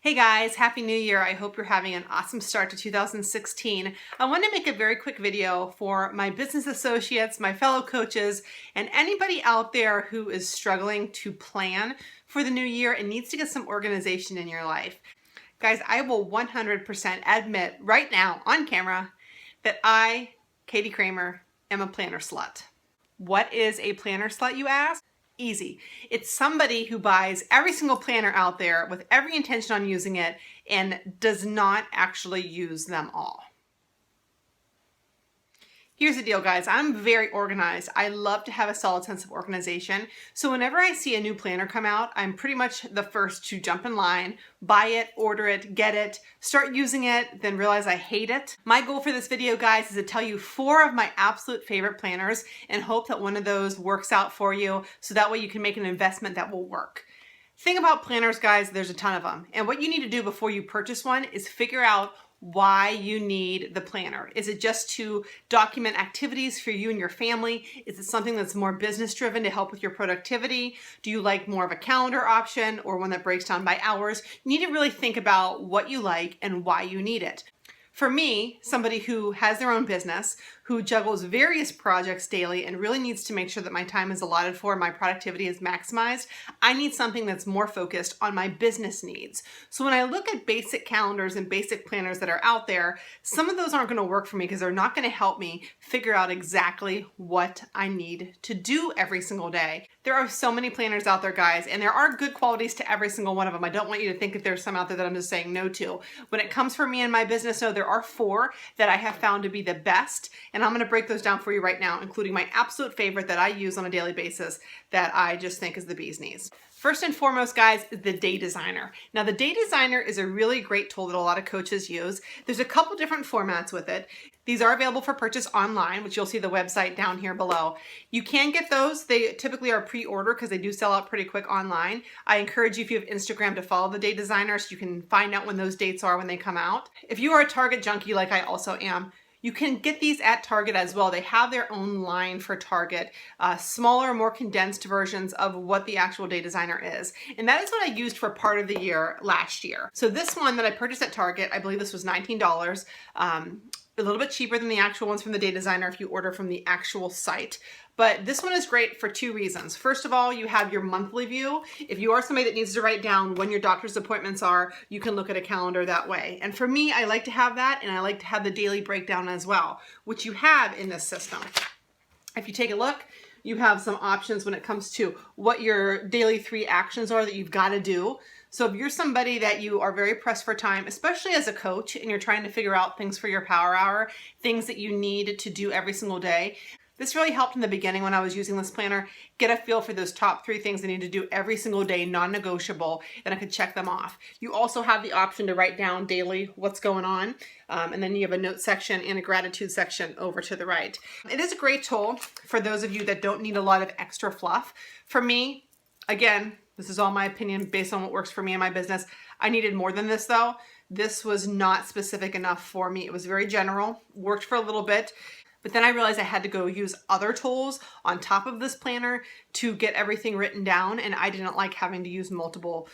Hey guys, Happy New Year. I hope you're having an awesome start to 2016. I want to make a very quick video for my business associates, my fellow coaches, and anybody out there who is struggling to plan for the new year and needs to get some organization in your life. Guys, I will 100% admit right now on camera that I, Katie Kramer, am a planner slut. What is a planner slut, you ask? Easy. It's somebody who buys every single planner out there with every intention on using it and does not actually use them all. Here's the deal, guys. I'm very organized. I love to have a solid sense of organization. So whenever I see a new planner come out, I'm pretty much the first to jump in line, buy it, order it, get it, start using it, then realize I hate it. My goal for this video, guys, is to tell you 4 of my absolute favorite planners and hope that one of those works out for you so that way you can make an investment that will work. Thing about planners, guys, there's a ton of them. And what you need to do before you purchase one is figure out why you need the planner. Is it just to document activities for you and your family? Is it something that's more business driven to help with your productivity? Do you like more of a calendar option or one that breaks down by hours? You need to really think about what you like and why you need it. For me, somebody who has their own business, who juggles various projects daily and really needs to make sure that my time is allotted for, my productivity is maximized, I need something that's more focused on my business needs. So when I look at basic calendars and basic planners that are out there, some of those aren't going to work for me because they're not going to help me figure out exactly what I need to do every single day. There are so many planners out there, guys, and there are good qualities to every single one of them. I don't want you to think that there's some out there that I'm just saying no to. When it comes for me and my business, no, there are 4 that I have found to be the best, and I'm going to break those down for you right now, including my absolute favorite that I use on a daily basis that I just think is the bee's knees. First and foremost, guys, is the Day Designer. Now, the Day Designer is a really great tool that a lot of coaches use. There's a couple different formats with it. These are available for purchase online, which you'll see the website down here below. You can get those. They typically are pre-order because they do sell out pretty quick online. I encourage you, if you have Instagram, to follow the Day Designer so you can find out when those dates are when they come out. If you are a Target junkie like I also am, you can get these at Target as well. They have their own line for Target, smaller, more condensed versions of what the actual Day Designer is. And that is what I used for part of the year last year. So this one that I purchased at Target, I believe this was $19. A little bit cheaper than the actual ones from the Day Designer if you order from the actual site. But this one is great for 2 reasons. First of all, you have your monthly view. If you are somebody that needs to write down when your doctor's appointments are, you can look at a calendar that way. And for me, I like to have that, and I like to have the daily breakdown as well, which you have in this system. If you take a look, you have some options when it comes to what your daily 3 actions are that you've got to do. So if you're somebody that you are very pressed for time, especially as a coach, and you're trying to figure out things for your power hour, things that you need to do every single day, this really helped in the beginning when I was using this planner, get a feel for those top 3 things I need to do every single day, non-negotiable, and I could check them off. You also have the option to write down daily what's going on, and then you have a note section and a gratitude section over to the right. It is a great tool for those of you that don't need a lot of extra fluff. For me, again, this is all my opinion based on what works for me and my business. I needed more than this though. This was not specific enough for me. It was very general, worked for a little bit, but then I realized I had to go use other tools on top of this planner to get everything written down, and I didn't like having to use multiple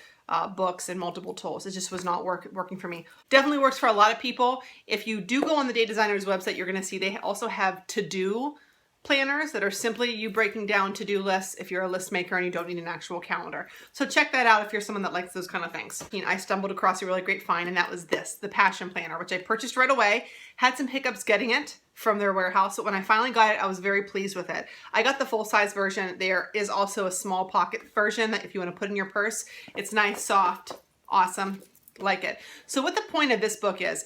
books and multiple tools. It just was not working for me. Definitely works for a lot of people. If you do go on the Day Designer's website, you're going to see they also have to-do planners that are simply you breaking down to-do lists if you're a list maker and you don't need an actual calendar. So check that out if you're someone that likes those kind of things. I stumbled across a really great find, and that was this, the Passion Planner, which I purchased right away. Had some hiccups getting it from their warehouse, but when I finally got it, I was very pleased with it. I got the full-size version. There is also a small pocket version that if you want to put in your purse. It's nice, soft, awesome. Like it. So what the point of this book is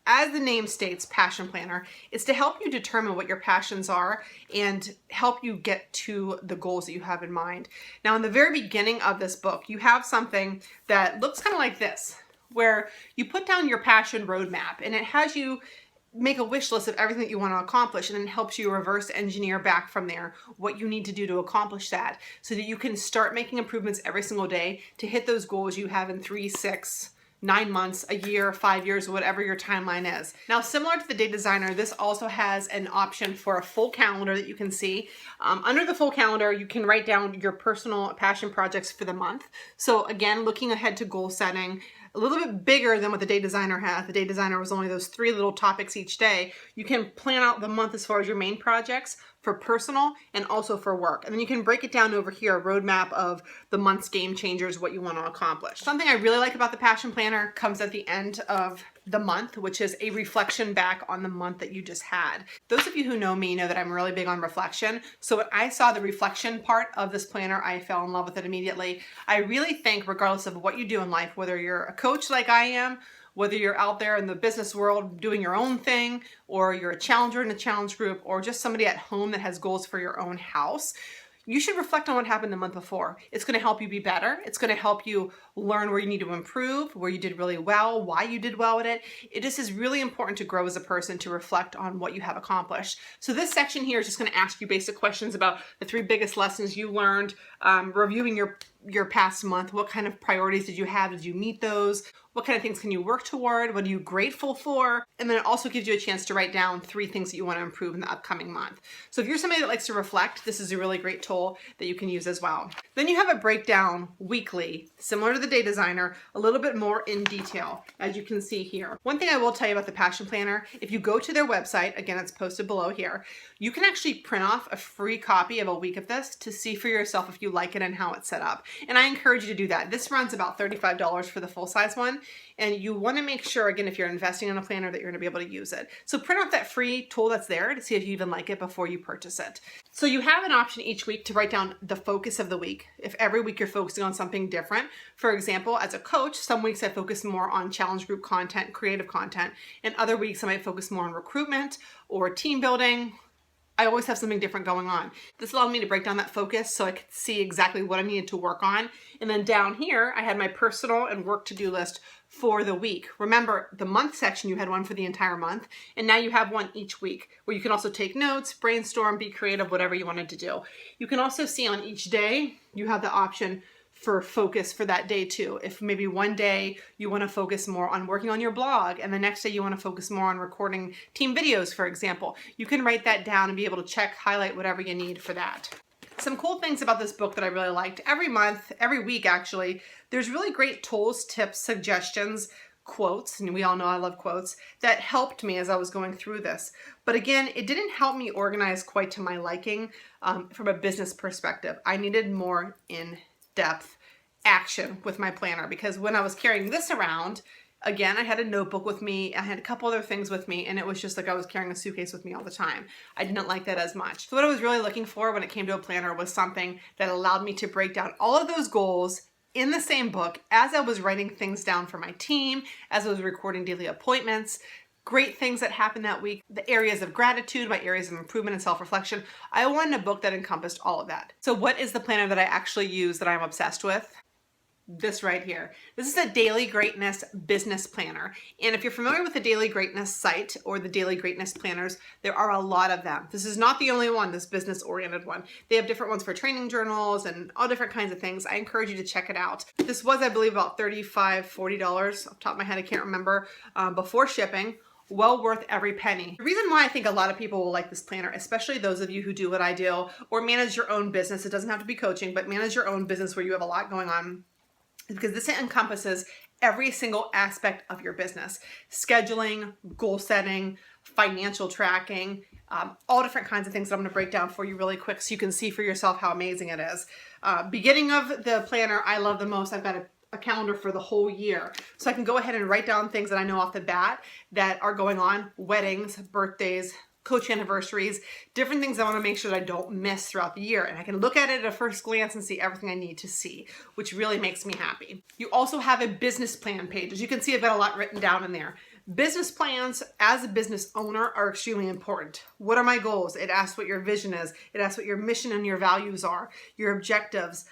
as the name states, Passion Planner, it's to help you determine what your passions are and help you get to the goals that you have in mind. Now, in the very beginning of this book, you have something that looks kind of like this, where you put down your passion roadmap, and it has you make a wish list of everything that you want to accomplish, and then helps you reverse engineer back from there what you need to do to accomplish that so that you can start making improvements every single day to hit those goals you have in 3, 6, 9 months, a year, 5 years, whatever your timeline is. Now, similar to the Day Designer, this also has an option for a full calendar that you can see. Under the full calendar, you can write down your personal passion projects for the month. So again, looking ahead to goal setting, a little bit bigger than what the Day Designer has. The Day Designer was only those 3 little topics each day. You can plan out the month as far as your main projects for personal and also for work. And then you can break it down over here, a roadmap of the month's game changers, what you want to accomplish. Something I really like about the Passion Planner comes at the end of the month, which is a reflection back on the month that you just had. Those of you who know me know that I'm really big on reflection. So when I saw the reflection part of this planner, I fell in love with it immediately. I really think regardless of what you do in life, whether you're a coach like I am, whether you're out there in the business world doing your own thing, or you're a challenger in a challenge group, or just somebody at home that has goals for your own house, you should reflect on what happened the month before. It's going to help you be better. It's going to help you learn where you need to improve, where you did really well, why you did well with it. It just is really important to grow as a person, to reflect on what you have accomplished. So this section here is just going to ask you basic questions about the 3 biggest lessons you learned, reviewing your past month. What kind of priorities did you have? Did you meet those? What kind of things can you work toward? What are you grateful for? And then it also gives you a chance to write down 3 things that you want to improve in the upcoming month. So if you're somebody that likes to reflect, this is a really great tool that you can use as well. Then you have a breakdown weekly, similar to the Day Designer, a little bit more in detail, as you can see here. One thing I will tell you about the Passion Planner, if you go to their website, again, it's posted below here, you can actually print off a free copy of a week of this to see for yourself if you like it and how it's set up. And I encourage you to do that. This runs about $35 for the full-size one. And you want to make sure, again, if you're investing in a planner, that you're going to be able to use it. So print off that free tool that's there to see if you even like it before you purchase it. So you have an option each week to write down the focus of the week. If every week you're focusing on something different, for example, as a coach, some weeks I focus more on challenge group content, creative content, and other weeks I might focus more on recruitment or team building. I always have something different going on. This allowed me to break down that focus so I could see exactly what I needed to work on. And then down here, I had my personal and work to-do list for the week. Remember, the month section, you had one for the entire month, and now you have one each week where you can also take notes, brainstorm, be creative, whatever you wanted to do. You can also see on each day, you have the option for focus for that day too. If maybe one day you want to focus more on working on your blog and the next day you want to focus more on recording team videos, for example, you can write that down and be able to check, highlight whatever you need for that. Some cool things about this book that I really liked. Every month, every week actually, there's really great tools, tips, suggestions, quotes, and we all know I love quotes, that helped me as I was going through this. But again, it didn't help me organize quite to my liking from a business perspective. I needed more in-depth action with my planner, because when I was carrying this around, again, I had a notebook with me, I had a couple other things with me, and it was just like I was carrying a suitcase with me all the time. I didn't like that as much. So what I was really looking for when it came to a planner was something that allowed me to break down all of those goals in the same book as I was writing things down for my team, as I was recording daily appointments, great things that happened that week, the areas of gratitude, my areas of improvement and self-reflection. I wanted a book that encompassed all of that. So what is the planner that I actually use that I'm obsessed with? This right here. This is a Daily Greatness business planner. And if you're familiar with the Daily Greatness site or the Daily Greatness planners, there are a lot of them. This is not the only one, this business-oriented one. They have different ones for training journals and all different kinds of things. I encourage you to check it out. This was, I believe, about $35, $40 off the top of my head, I can't remember, before shipping. Well worth every penny. The reason why I think a lot of people will like this planner, especially those of you who do what I do or manage your own business, it doesn't have to be coaching, but manage your own business where you have a lot going on, because this encompasses every single aspect of your business. Scheduling, goal setting, financial tracking, all different kinds of things that I'm gonna break down for you really quick so you can see for yourself how amazing it is. Beginning of the planner, I love the most. I've got a calendar for the whole year. So I can go ahead and write down things that I know off the bat that are going on, weddings, birthdays, coach anniversaries, different things I want to make sure that I don't miss throughout the year. And I can look at it at a first glance and see everything I need to see, which really makes me happy. You also have a business plan page. As you can see, I've got a lot written down in there. Business plans as a business owner are extremely important. What are my goals? It asks what your vision is. It asks what your mission and your values are, your objectives,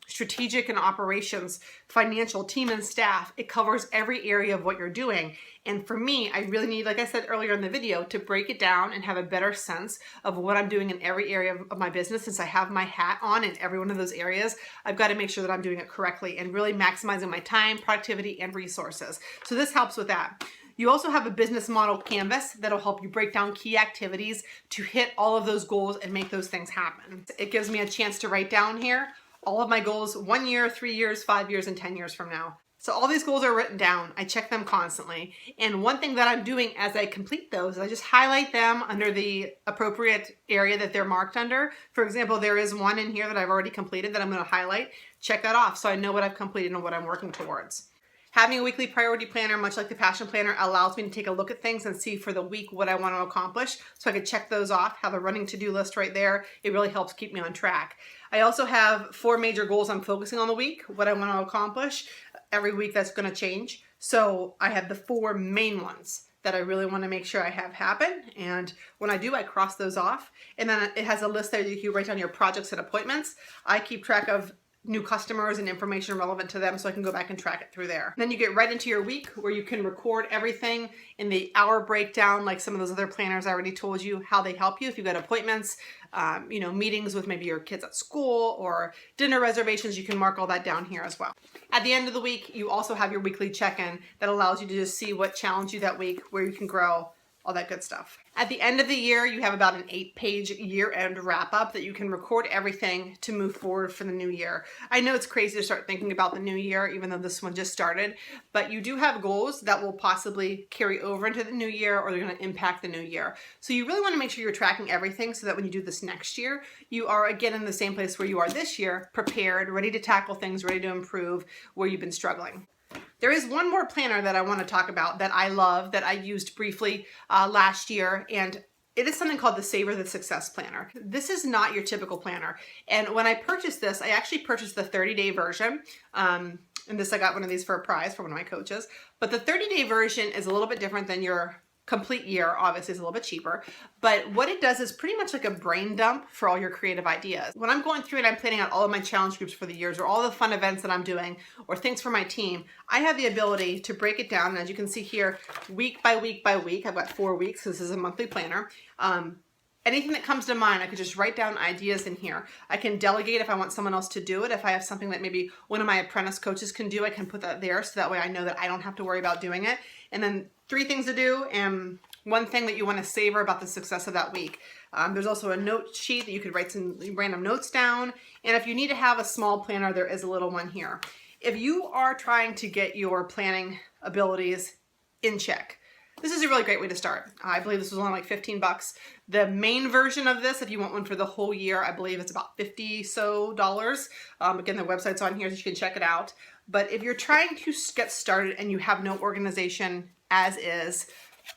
strategic and operations, financial, team and staff. It covers every area of what you're doing. And for me, I really need, like I said earlier in the video, to break it down and have a better sense of what I'm doing in every area of my business. Since I have my hat on in every one of those areas, I've got to make sure that I'm doing it correctly and really maximizing my time, productivity, and resources. So this helps with that. You also have a business model canvas that'll help you break down key activities to hit all of those goals and make those things happen. It gives me a chance to write down here all of my goals 1 year, 3 years, 5 years, and 10 years from now. So all these goals are written down. I check them constantly. And one thing that I'm doing as I complete those is I just highlight them under the appropriate area that they're marked under. For example, there is one in here that I've already completed that I'm going to highlight. Check that off so I know what I've completed and what I'm working towards. Having a weekly priority planner, much like the passion planner, allows me to take a look at things and see for the week what I want to accomplish. So I can check those off, have a running to-do list right there. It really helps keep me on track. I also have 4 major goals I'm focusing on the week, what I want to accomplish. Every week that's going to change. So I have the 4 main ones that I really want to make sure I have happen. And when I do, I cross those off. And then it has a list there that you can write down your projects and appointments. I keep track of new customers and information relevant to them so I can go back and track it through there. Then you get right into your week where you can record everything in the hour breakdown, like some of those other planners I already told you how they help you. If you've got appointments, meetings with maybe your kids at school or dinner reservations, you can mark all that down here as well. At the end of the week, you also have your weekly check-in that allows you to just see what challenged you that week, where you can grow, all that good stuff. At the end of the year, you have about an 8-page year-end wrap-up that you can record everything to move forward for the new year. I know it's crazy to start thinking about the new year, even though this one just started, but you do have goals that will possibly carry over into the new year, or they're going to impact the new year. So you really want to make sure you're tracking everything so that when you do this next year, you are again in the same place where you are this year, prepared, ready to tackle things, ready to improve where you've been struggling. There is one more planner that I want to talk about that I love, that I used briefly last year, and it is something called the Savor the Success Planner. This is not your typical planner. And when I purchased this, I actually purchased the 30-day version. And this, I got one of these for a prize for one of my coaches. But the 30-day version is a little bit different than your complete year. Obviously it's a little bit cheaper, but what it does is pretty much like a brain dump for all your creative ideas. When I'm going through and I'm planning out all of my challenge groups for the years, or all the fun events that I'm doing, or things for my team, I have the ability to break it down. And as you can see here, week by week by week, I've got 4 weeks, so this is a monthly planner. Anything that comes to mind, I could just write down ideas in here. I can delegate if I want someone else to do it. If I have something that maybe one of my apprentice coaches can do, I can put that there so that way I know that I don't have to worry about doing it. And then 3 things to do and 1 thing that you want to savor about the success of that week. There's also a note sheet that you could write some random notes down. And if you need to have a small planner, there is a little one here. If you are trying to get your planning abilities in check, this is a really great way to start. I believe this was only like $15. The main version of this, if you want one for the whole year, I believe it's about $50 so. Again, the website's on here so you can check it out. But if you're trying to get started and you have no organization as is,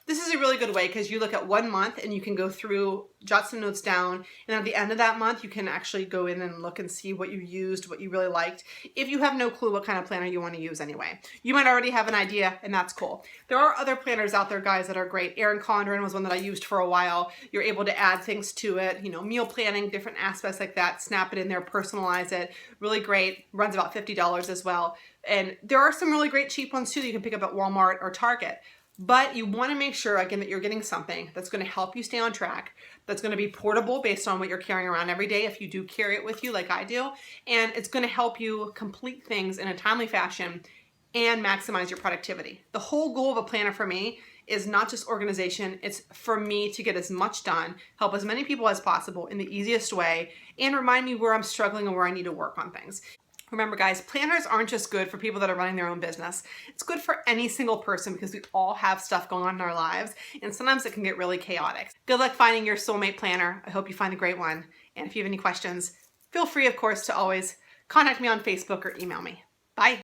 this is a really good way because you look at 1 month and you can go through, jot some notes down, and at the end of that month you can actually go in and look and see what you used, what you really liked, if you have no clue what kind of planner you want to use anyway. You might already have an idea, and that's cool. There are other planners out there, guys, that are great. Erin Condren was one that I used for a while. You're able to add things to it, meal planning, different aspects like that, snap it in there, personalize it. Really great. Runs about $50 as well. And there are some really great cheap ones too that you can pick up at Walmart or Target. But you want to make sure, again, that you're getting something that's going to help you stay on track, that's going to be portable based on what you're carrying around every day if you do carry it with you like I do, and it's going to help you complete things in a timely fashion and maximize your productivity. The whole goal of a planner for me is not just organization, it's for me to get as much done, help as many people as possible in the easiest way, and remind me where I'm struggling and where I need to work on things. Remember, guys, planners aren't just good for people that are running their own business. It's good for any single person because we all have stuff going on in our lives, and sometimes it can get really chaotic. Good luck finding your soulmate planner. I hope you find a great one. And if you have any questions, feel free, of course, to always contact me on Facebook or email me. Bye.